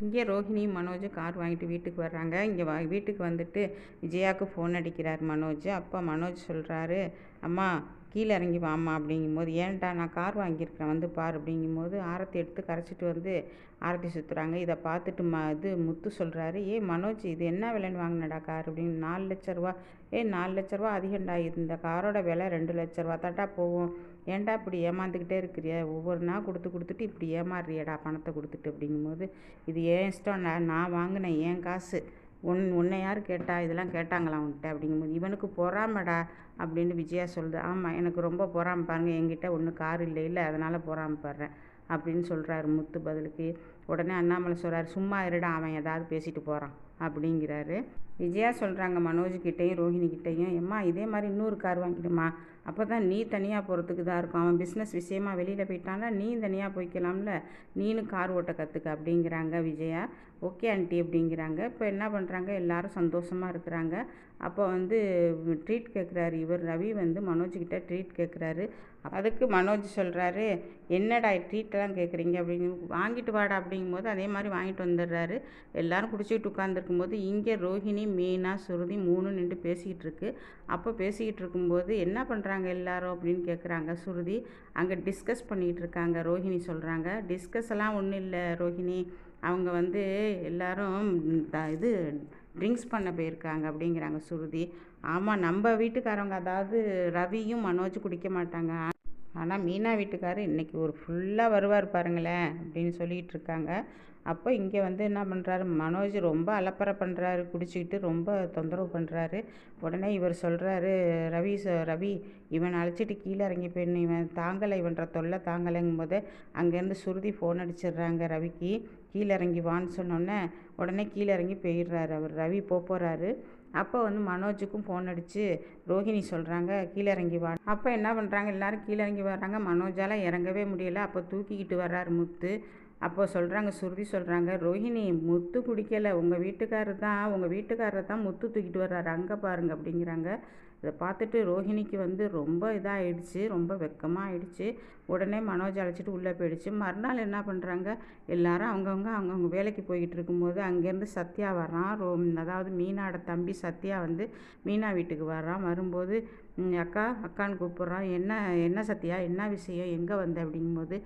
இங்கே ரோஹிணியும் மனோஜும் கார் வாங்கிட்டு வீட்டுக்கு வர்றாங்க. இங்கே வீட்டுக்கு வந்துட்டு விஜயாவுக்கு ஃபோன் அடிக்கிறார் மனோஜ். அப்போ மனோஜ் சொல்கிறாரு, அம்மா கீழே இறங்கி வாம்மா அப்படிங்கும்போது, ஏன்டா நான் கார் வாங்கியிருக்கிறேன் வந்து பார் அப்படிங்கும்போது ஆரத்தி எடுத்து கரைச்சிட்டு வந்து ஆரத்தி சுற்றுறாங்க. இதை பார்த்துட்டு முத்து சொல்கிறாரு, மனோஜ் இது என்ன விலைன்னு வாங்கினடா கார் அப்படின்னு. 4 லட்ச ரூபா. 4 லட்ச ரூபா அதிகம்டா, இந்த காரோட விலை 2 லட்ச ரூபா தாட்டா போகும். ஏன்டா இப்படி ஏமாந்துக்கிட்டே இருக்கிறிய, ஒவ்வொரு நாள் கொடுத்துட்டு இப்படி ஏமாறுறியடா பணத்தை கொடுத்துட்டு அப்படிங்கும்போது, இது ஏன் இஷ்டம், நான் வாங்கினேன் என் காசு, உன்னை யார் கேட்டா, இதெல்லாம் கேட்டாங்களா உன்கிட்ட அப்படிங்கும்போது, இவனுக்கு பொறாமடா அப்படின்னு விஜயா சொல்லுது. ஆமாம், எனக்கு ரொம்ப பொறாம பாருங்க, என்கிட்ட ஒன்றும் கார் இல்லை அதனால் பொறாமப்படுறேன் அப்படின்னு சொல்கிறாரு முத்து பதிலுக்கு. உடனே அண்ணாமலை சொல்கிறாரு, சும்மா இருடா, அவன் ஏதாவது பேசிட்டு போகிறான் அப்படிங்கிறாரு. விஜயா சொல்கிறாங்க மனோஜ்கிட்டையும் ரோஹிணிக்கிட்டையும், எம்மா இதே மாதிரி இன்னொரு கார் வாங்கிடுமா, அப்போ தான் நீ தனியாக போகிறதுக்கு தான் இருக்கும். அவன் பிஸ்னஸ் விஷயமா வெளியில் போயிட்டான்னா நீ தனியாக போய்க்கலாம்ல, நீனும் கார் ஓட்ட கற்றுக்க அப்படிங்கிறாங்க விஜயா. ஓகே ஆண்டி அப்படிங்கிறாங்க. இப்போ என்ன பண்ணுறாங்க, எல்லாரும் சந்தோஷமாக இருக்கிறாங்க. அப்போ வந்து ட்ரீட் கேட்குறாரு இவர் ரவி வந்து மனோஜ்கிட்ட ட்ரீட் கேட்குறாரு. அதுக்கு மனோஜ் சொல்கிறாரு, என்னடா ட்ரீட்டெல்லாம் கேட்குறீங்க அப்படின்னு. வாங்கிட்டு வாடா அப்படிங்கும்போது அதே மாதிரி வாங்கிட்டு வந்துடுறாரு. எல்லோரும் குடிச்சிக்கிட்டு உட்காந்துருக்கும்போது இங்கே ரோஹிணி, மீனா, சுருதி 3 நின்று பேசிக்கிட்டு இருக்கு. அப்போ பேசிக்கிட்டு இருக்கும்போது என்ன பண்ணுறாங்க எல்லாரும் அப்படின்னு கேட்குறாங்க சுருதி. அங்கே டிஸ்கஸ் பண்ணிக்கிட்டு இருக்காங்க. ரோஹிணி சொல்கிறாங்க, டிஸ்கஸ் எல்லாம் ஒன்றும் இல்லை ரோஹிணி, அவங்க வந்து எல்லோரும் இது ட்ரிங்க்ஸ் பண்ண போயிருக்காங்க அப்படிங்கிறாங்க சுருதி. ஆமாம், நம்ம வீட்டுக்காரவங்க அதாவது ரவியும் மனோஜ் குடிக்க மாட்டாங்க, ஆனால் மீனா வீட்டுக்காரர் இன்றைக்கி ஒரு ஃபுல்லாக வருவார் பாருங்களேன் அப்படின்னு சொல்லிகிட்டு இருக்காங்க. அப்போ இங்கே வந்து என்ன பண்ணுறாரு, மனோஜ் ரொம்ப அலப்பறை பண்ணுறாரு, குடிச்சிக்கிட்டு ரொம்ப தொந்தரவு பண்ணுறாரு. உடனே இவர் சொல்கிறாரு, ரவி இவனை அழைச்சிட்டு கீழே இறங்கி போயிடணும், இவன் தாங்கலை, இவன்ற தொல்லை தாங்கலைங்கும் போது அங்கேருந்து சுருதி ஃபோன் அடிச்சிடுறாங்க ரவிக்கு. கீழே இறங்கி வான்னு சொன்னோன்னே உடனே கீழே இறங்கி போயிடுறாரு அவர். ரவி போகிறாரு. அப்போ வந்து மனோஜுக்கும் ஃபோன் அடித்து ரோஹிணி சொல்கிறாங்க, கீழே இறங்கி வா. அப்போ என்ன பண்ணுறாங்க, எல்லோரும் கீழே இறங்கி வர்றாங்க. மனோஜால் இறங்கவே முடியலை. அப்போ தூக்கிக்கிட்டு வர்றாரு முத்து. அப்போ சொல்கிறாங்க சுருதி சொல்கிறாங்க, ரோஹிணி முத்து குடிக்கலை, உங்கள் வீட்டுக்காரரை தான் முத்து தூக்கிட்டு வர்றாரு, அங்கே பாருங்க அப்படிங்கிறாங்க. இதை பார்த்துட்டு ரோஹிணிக்கு வந்து ரொம்ப இதாகிடுச்சு, ரொம்ப வெக்கமாக ஆயிடுச்சு. உடனே மனோஜ் அழைச்சிட்டு உள்ளே போயிடுச்சு. மறுநாள் என்ன பண்ணுறாங்க, எல்லாரும் அவங்கவுங்க வேலைக்கு போய்கிட்டு இருக்கும்போது அங்கேருந்து சத்யா வர்றான். அதாவது மீனாவோட தம்பி சத்யா வந்து மீனா வீட்டுக்கு வர்றான். வரும்போது அக்கான்னு கூப்பிட்றான். என்ன சத்யா, என்ன விஷயம், எங்கே வந்த அப்படிங்கும்போது,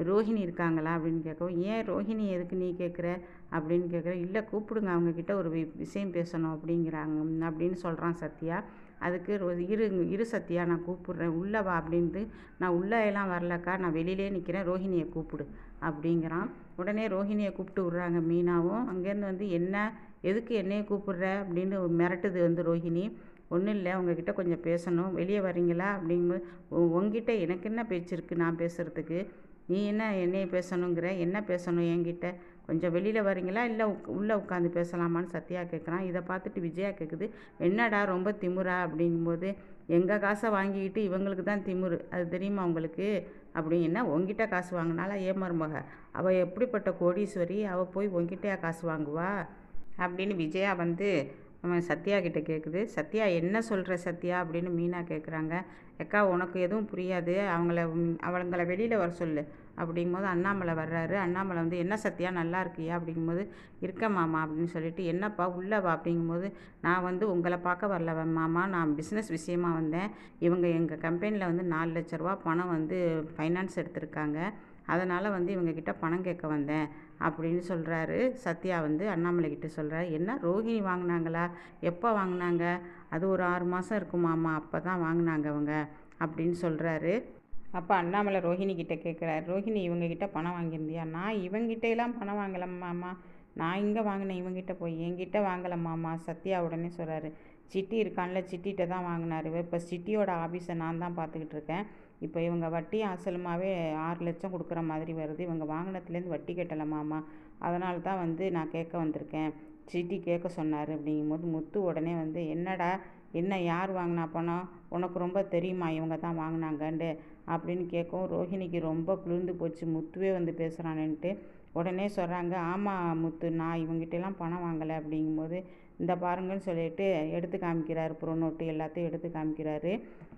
ரோஹிணி இருக்காங்களா அப்படின்னு கேட்கவும், ஏன் ரோஹிணி எதுக்கு நீ கேட்குற அப்படின்னு கேட்குறேன். இல்லை கூப்பிடுங்க, அவங்கக்கிட்ட ஒரு விஷயம் பேசணும் அப்படிங்கிறாங்க அப்படின்னு சொல்கிறான் சத்யா. அதுக்கு இரு சத்யா, நான் கூப்பிட்றேன், உள்ளே வா அப்படின்ட்டு. நான் உள்ளே எல்லாம் வரலக்கா, நான் வெளியிலே நிற்கிறேன், ரோஹிணியை கூப்பிடு அப்படிங்கிறான். உடனே ரோஹிணியை கூப்பிட்டு விட்றாங்க மீனாவும். அங்கேருந்து வந்து எதுக்கு என்னையை கூப்பிட்ற அப்படின்னு மிரட்டுது வந்து ரோஹிணி. ஒன்றும் இல்லை, உங்ககிட்ட கொஞ்சம் பேசணும், வெளியே வரீங்களா அப்படிங்கும்போது, உங்ககிட்ட எனக்கு என்ன பேச்சு இருக்குது நான் பேசுகிறதுக்கு, நீ என்ன என்னையை பேசணுங்கிற, என்ன பேசணும் என்கிட்ட, கொஞ்சம் வெளியில் வரீங்களா இல்லை உள்ளே உட்காந்து பேசலாமான்னு சத்யா கேட்குறான். இதை பார்த்துட்டு விஜயா கேட்குது, என்னடா ரொம்ப திமுறா அப்படிங்கும்போது, எங்கள் காசை வாங்கிக்கிட்டு இவங்களுக்கு தான் திமுரு, அது தெரியுமா உங்களுக்கு அப்படின்னா, உங்ககிட்ட காசு வாங்கினால மருமக, அவள் எப்படிப்பட்ட கோடீஸ்வரி, அவள் போய் உங்ககிட்டயா காசு வாங்குவா அப்படின்னு விஜயா வந்து சத்யா கிட்டே கேட்குது. சத்யா என்ன சொல்கிற சத்யா அப்படின்னு மீனா கேட்குறாங்க. அக்கா உனக்கு எதுவும் புரியாது, அவங்கள வெளியில் வர சொல்லு அப்படிங்கும்போது அண்ணாமலை வர்றாரு. அண்ணாமலை வந்து, என்ன சத்யா நல்லா இருக்கியா அப்படிங்கும்போது, இருக்க மாமா அப்படின்னு சொல்லிட்டு, என்னப்பா உள்ளே வா அப்படிங்கும்போது, நான் வந்து உங்களை பார்க்க வரல மாமா, நான் பிஸ்னஸ் விஷயமா வந்தேன், இவங்க எங்கள் கம்பெனியில் வந்து 4 லட்ச ரூபா பணம் வந்து ஃபைனான்ஸ் எடுத்திருக்காங்க, அதனால் வந்து இவங்கக்கிட்ட பணம் கேட்க வந்தேன் அப்படின்னு சொல்கிறாரு. சத்யா வந்து அண்ணாமலை கிட்ட சொல்கிறாரு. என்ன ரோஹிணி வாங்கினாங்களா, எப்போ வாங்கினாங்க, அது ஒரு 6 மாதம் இருக்குமாம்மா, அப்போ தான் வாங்கினாங்க அவங்க அப்படின்னு சொல்கிறாரு. அப்போ அண்ணாமலை ரோஹிணி கிட்டே கேட்குறாரு, ரோஹிணி இவங்ககிட்ட பணம் வாங்கியிருந்தியா, நான் இவங்கிட்டெல்லாம் பணம் வாங்கலம்மாம்மா, நான் இங்கே வாங்கினேன் இவங்கிட்ட போய், என்கிட்ட வாங்கலம்மாம்மா. சத்யா உடனே சொல்கிறாரு, சிட்டி இருக்கான்ல, சிட்டிகிட்ட தான் வாங்கினாரு, இப்போ சிட்டியோட ஆஃபீஸை நான் தான் பார்த்துக்கிட்டு இருக்கேன், இப்போ இவங்க வட்டி அசலுமாவே 6 லட்சம் கொடுக்குற மாதிரி வருது, இவங்க வாங்கினத்துலேருந்து வட்டி கட்டலைமாம்மா, அதனால தான் வந்து நான் கேட்க வந்திருக்கேன், சிட்டி கேட்க சொன்னார் அப்படிங்கும்போது, முத்து உடனே வந்து, என்னடா என்ன யார் வாங்கினா பணம், உனக்கு ரொம்ப தெரியுமா இவங்க தான் வாங்கினாங்கன்ட்டு அப்படின்னு கேட்கவும், ரோஹிணிக்கு ரொம்ப குளிர்ந்து போச்சு, முத்துவே வந்து பேசுகிறானேன்ட்டு. உடனே சொல்கிறாங்க, ஆமாம் முத்து, நான் இவங்ககிட்டலாம் பணம் வாங்கலை அப்படிங்கும்போது, இந்த பாருங்கன்னு சொல்லிட்டு எடுத்து காமிக்கிறாரு, ப்ரோ நோட்டு எல்லாத்தையும் எடுத்து காமிக்கிறாரு.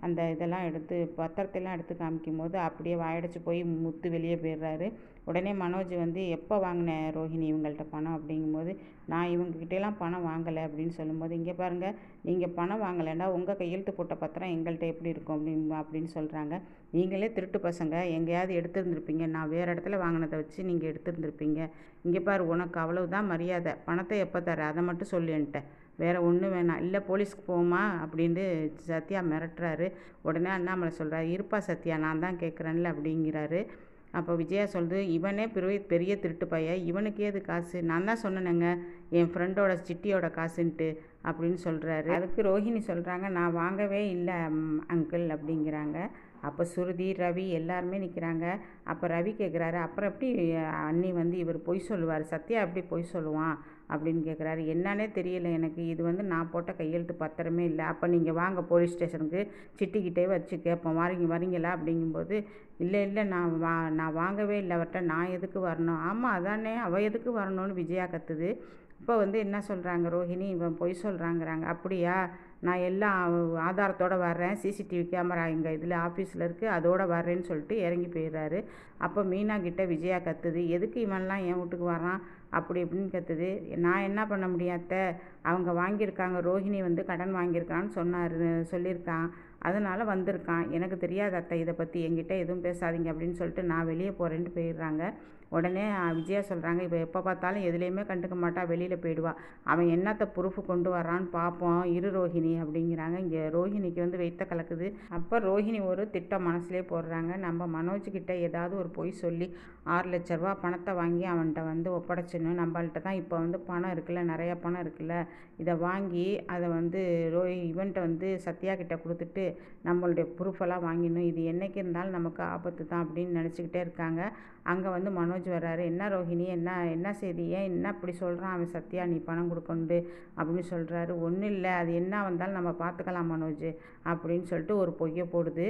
அந்த இதெல்லாம் எடுத்து பத்திரத்தெல்லாம் எடுத்து காமிக்கும் போது அப்படியே வாயடைச்சு போய் முத்து வெளியே போயிடுறாரு. உடனே மனோஜ் வந்து எப்போ வாங்கின ரோஹிணி இவங்கள்ட்ட பணம் அப்படிங்கும்போது, நான் இவங்ககிட்டலாம் பணம் வாங்கலை அப்படின்னு சொல்லும்போது, இங்கே பாருங்கள், நீங்கள் பணம் வாங்கலைன்னா உங்கள் கையெழுத்து போட்ட பத்திரம் எங்கள்கிட்ட எப்படி இருக்கும் அப்படின்னு சொல்கிறாங்க. நீங்களே திருட்டு பசங்க, எங்கேயாவது எடுத்துருந்துருப்பீங்க, நான் வேறு இடத்துல வாங்கினதை வச்சு நீங்கள் எடுத்துருந்துருப்பீங்க. இங்கே பாரு, உனக்கு அவ்வளவுதான் மரியாதை, பணத்தை எப்போ தர அதை மட்டும் சொல்லு என்கிட்ட, வேறு ஒன்றும் வேணாம், இல்லை போலீஸ்க்கு போமா அப்படின்ட்டு சத்யா மிரட்டுறாரு. உடனே அண்ணாமலை சொல்கிறார், இருப்பா சத்யா, நான் தான் கேட்குறேன்ல அப்படிங்கிறாரு. அப்போ விஜயா சொல்லுது, இவனே பெரிய பெரிய திருட்டு பையன், இவனுக்கு ஏது காசு, நான் தான் சொன்னேனுங்க என் ஃப்ரெண்டோட சிட்டியோட காசுன்ட்டு அப்படின்னு சொல்கிறாரு. அதுக்கு ரோஹிணி சொல்கிறாங்க, நான் வாங்கவே இல்லை அங்கிள் அப்படிங்கிறாங்க. அப்போ சுருதி, ரவி எல்லாருமே நிற்கிறாங்க. அப்போ ரவி கேட்குறாரு, அப்புறம் எப்படி அண்ணி வந்து இவர் பொய் சொல்லுவார், சத்யா எப்படி பொய் சொல்லுவான் அப்படின்னு கேட்குறாரு. என்னன்னே தெரியல எனக்கு, இது வந்து நான் போட்ட கையெழுத்து பத்திரமே இல்லை. அப்போ நீங்கள் வாங்க போலீஸ் ஸ்டேஷனுக்கு, சிட்டிக்கிட்டே வச்சு கேட்போம், வரீங்களா அப்படிங்கும்போது, இல்லை இல்லை, நான் வாங்கவே இல்லை அவர்கிட்ட, நான் எதுக்கு வரணும். ஆமாம் அதானே, அவள் எதுக்கு வரணும்னு விஜயா கத்துது. இப்போ வந்து என்ன சொல்கிறாங்க, ரோஹிணி இவன் பொய் சொல்கிறாங்கிறாங்க. அப்படியா, நான் எல்லாம் ஆதாரத்தோடு வர்றேன், சிசிடிவி கேமரா எங்கள் இதில் ஆஃபீஸில் இருக்குது, அதோடு வர்றேன்னு சொல்லிட்டு இறங்கி போயிடுறாரு. அப்போ மீனா கிட்ட விஜயா கத்துது, எதுக்கு இவன்லாம் என் வீட்டுக்கு வரான் அப்படி இப்படின்னு கத்துது. நான் என்ன பண்ண முடியும் அத்தை, அவங்க வாங்கியிருக்காங்க, ரோஹிணி வந்து கடன் வாங்கியிருக்கான்னு சொல்லியிருக்கான், அதனால் வந்திருக்கான், எனக்கு தெரியாது அத்தை, இதை பற்றி என்கிட்ட எதுவும் பேசாதீங்க அப்படின்னு சொல்லிட்டு நான் வெளியே போகிறேன்ட்டு போயிடுறாங்க. உடனே விஜயா சொல்கிறாங்க, இப்போ எப்போ பார்த்தாலும் எதுலேயுமே கண்டுக்க மாட்டா, வெளியில் போயிடுவா, அவன் என்னத்தை ப்ரூஃப் கொண்டு வரான்னு பார்ப்போம் இரு ரோஹிணி அப்படிங்கிறாங்க. இங்கே ரோஹிணிக்கு வந்து வெயித்த கலக்குது. அப்போ ரோஹிணி ஒரு திட்டம் மனசுலேயே போடுறாங்க, நம்ம மனோஜ்கிட்ட ஏதாவது ஒரு பொய் சொல்லி 6 லட்ச ரூபா பணத்தை வாங்கி அவன்கிட்ட வந்து ஒப்படைச்சிடணும். நம்மள்கிட்ட தான் இப்போ வந்து பணம் இருக்குல்ல, நிறையா பணம் இருக்குல்ல, இதை வாங்கி அதை வந்து இவன்கிட்ட வந்து சத்யா கிட்ட கொடுத்துட்டு நம்மளுடைய ப்ரூஃபெல்லாம் வாங்கிடணும், இது என்றைக்கு இருந்தாலும் நமக்கு ஆபத்து தான் அப்படின்னு நினச்சிக்கிட்டே இருக்காங்க. அங்கே வந்து மனோஜ் வர்றாரு. என்ன ரோஹிணி, என்ன செய்தி, ஏன் என்ன இப்படி சொல்கிறான் அவன் சத்யா, நீ பணம் கொடுக்கணுண்டு அப்படின்னு சொல்கிறாரு. ஒன்றும் இல்லை, அது என்ன வந்தாலும் நம்ம பார்த்துக்கலாம் மனோஜ் அப்படின்னு சொல்லிட்டு ஒரு பொய்யை போடுது.